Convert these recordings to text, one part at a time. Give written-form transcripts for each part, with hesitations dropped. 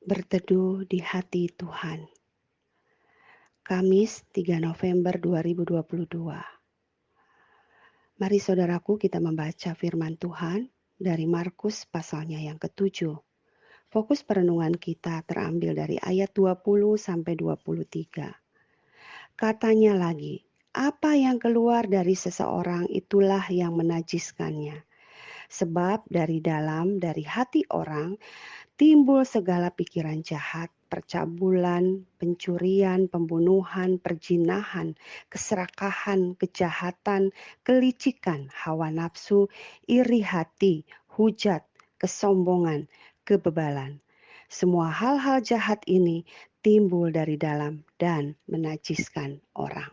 Berteduh di hati Tuhan. Kamis 3 November 2022. Mari saudaraku kita membaca firman Tuhan dari Markus pasalnya yang ke-7. Fokus perenungan kita terambil dari ayat 20 sampai 23. Katanya lagi, apa yang keluar dari seseorang itulah yang menajiskannya. Sebab dari hati orang timbul segala pikiran jahat, percabulan, pencurian, pembunuhan, perzinahan, keserakahan, kejahatan, kelicikan, hawa nafsu, iri hati, hujat, kesombongan, kebebalan. Semua hal-hal jahat ini timbul dari dalam dan menajiskan orang.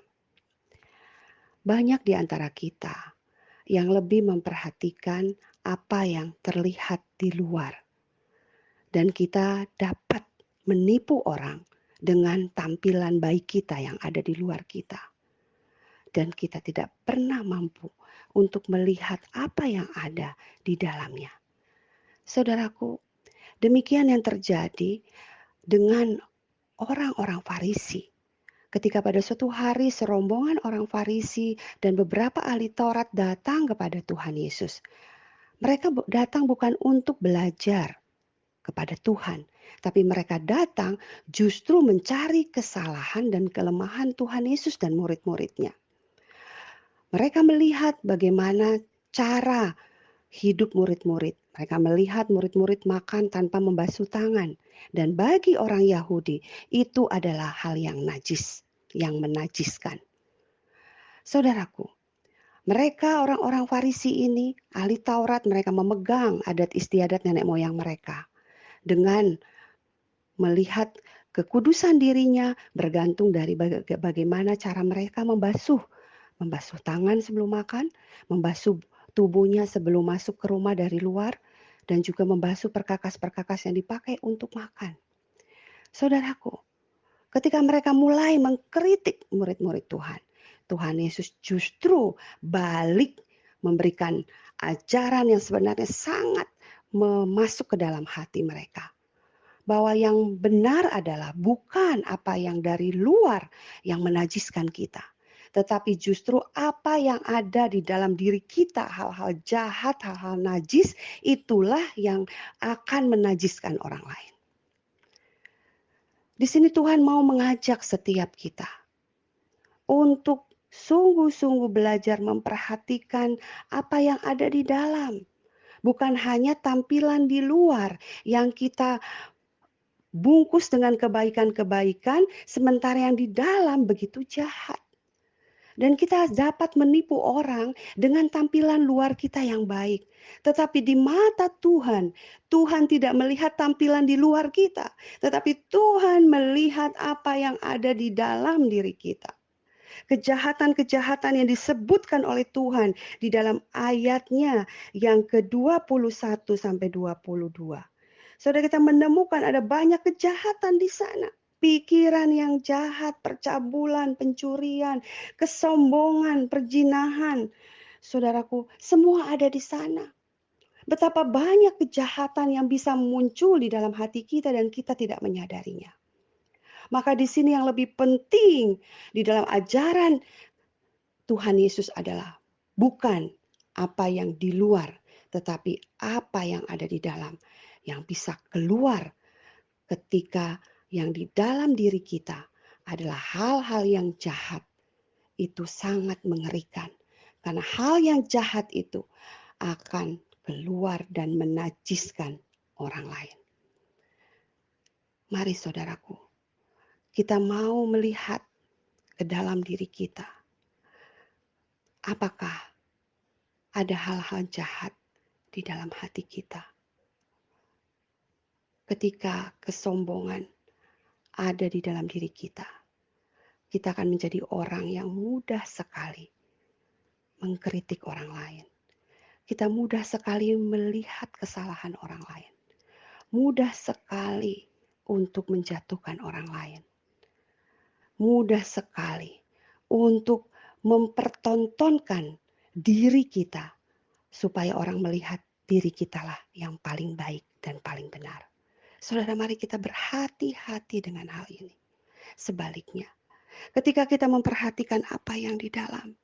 Banyak di antara kita yang lebih memperhatikan apa yang terlihat di luar. Dan kita dapat menipu orang dengan tampilan baik kita yang ada di luar kita. Dan kita tidak pernah mampu untuk melihat apa yang ada di dalamnya. Saudaraku, demikian yang terjadi dengan orang-orang Farisi. Ketika pada suatu hari serombongan orang Farisi dan beberapa ahli Taurat datang kepada Tuhan Yesus. Mereka datang bukan untuk belajar kepada Tuhan, tapi mereka datang justru mencari kesalahan dan kelemahan Tuhan Yesus dan murid-muridnya. Mereka melihat bagaimana cara hidup murid-murid. Mereka melihat murid-murid makan tanpa membasuh tangan. Dan bagi orang Yahudi itu adalah hal yang najis, yang menajiskan. Saudaraku, mereka orang-orang Farisi ini, ahli Taurat, mereka memegang adat istiadat nenek moyang mereka. Dengan melihat kekudusan dirinya bergantung dari bagaimana cara mereka membasuh tangan sebelum makan, membasuh tubuhnya sebelum masuk ke rumah dari luar, dan juga membasuh perkakas-perkakas yang dipakai untuk makan. Saudaraku, ketika mereka mulai mengkritik murid-murid Tuhan, Tuhan Yesus justru balik memberikan ajaran yang sebenarnya sangat masuk ke dalam hati mereka. Bahwa yang benar adalah bukan apa yang dari luar yang menajiskan kita. Tetapi justru apa yang ada di dalam diri kita, hal-hal jahat, hal-hal najis, itulah yang akan menajiskan orang lain. Di sini Tuhan mau mengajak setiap kita untuk sungguh-sungguh belajar memperhatikan apa yang ada di dalam. Bukan hanya tampilan di luar yang kita bungkus dengan kebaikan-kebaikan, sementara yang di dalam begitu jahat. Dan kita dapat menipu orang dengan tampilan luar kita yang baik. Tetapi di mata Tuhan, Tuhan tidak melihat tampilan di luar kita. Tetapi Tuhan melihat apa yang ada di dalam diri kita. Kejahatan-kejahatan yang disebutkan oleh Tuhan di dalam ayatnya yang ke-21 sampai 22. Saudara, kita menemukan ada banyak kejahatan di sana. Pikiran yang jahat, percabulan, pencurian, kesombongan, perzinahan. Saudaraku, semua ada di sana. Betapa banyak kejahatan yang bisa muncul di dalam hati kita dan kita tidak menyadarinya. Maka di sini yang lebih penting di dalam ajaran Tuhan Yesus adalah bukan apa yang di luar, tetapi apa yang ada di dalam yang bisa keluar ketika yang di dalam diri kita adalah hal-hal yang jahat. Itu sangat mengerikan. Karena hal yang jahat itu akan keluar dan menajiskan orang lain. Mari saudaraku, kita mau melihat ke dalam diri kita. Apakah ada hal-hal jahat di dalam hati kita? Ketika kesombongan ada di dalam diri kita, kita akan menjadi orang yang mudah sekali mengkritik orang lain. Kita mudah sekali melihat kesalahan orang lain. Mudah sekali untuk menjatuhkan orang lain. Mudah sekali untuk mempertontonkan diri kita supaya orang melihat diri kitalah yang paling baik dan paling benar. Saudara, mari kita berhati-hati dengan hal ini. Sebaliknya, ketika kita memperhatikan apa yang di dalam,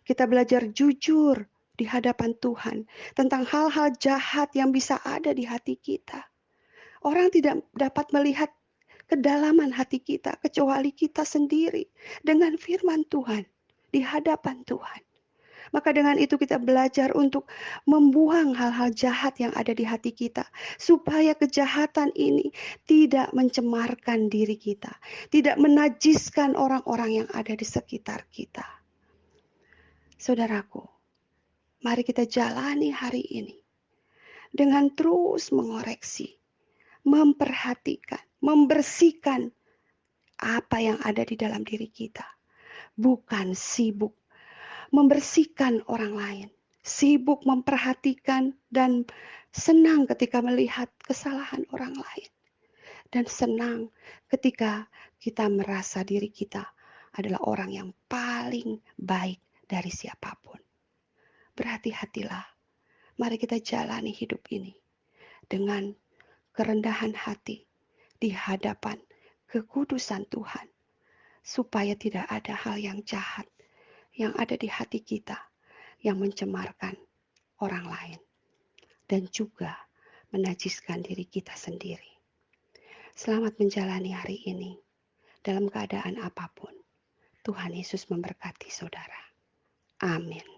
kita belajar jujur di hadapan Tuhan tentang hal-hal jahat yang bisa ada di hati kita. Orang tidak dapat melihat kedalaman hati kita kecuali kita sendiri dengan firman Tuhan di hadapan Tuhan. Maka dengan itu kita belajar untuk membuang hal-hal jahat yang ada di hati kita. Supaya kejahatan ini tidak mencemarkan diri kita. Tidak menajiskan orang-orang yang ada di sekitar kita. Saudaraku, mari kita jalani hari ini dengan terus mengoreksi, memperhatikan, membersihkan apa yang ada di dalam diri kita. Bukan sibuk membersihkan orang lain, sibuk memperhatikan dan senang ketika melihat kesalahan orang lain. Dan senang ketika kita merasa diri kita adalah orang yang paling baik dari siapapun. Berhati-hatilah, mari kita jalani hidup ini dengan kerendahan hati di hadapan kekudusan Tuhan, supaya tidak ada hal yang jahat yang ada di hati kita yang mencemarkan orang lain dan juga menajiskan diri kita sendiri. Selamat menjalani hari ini dalam keadaan apapun. Tuhan Yesus memberkati saudara. Amin.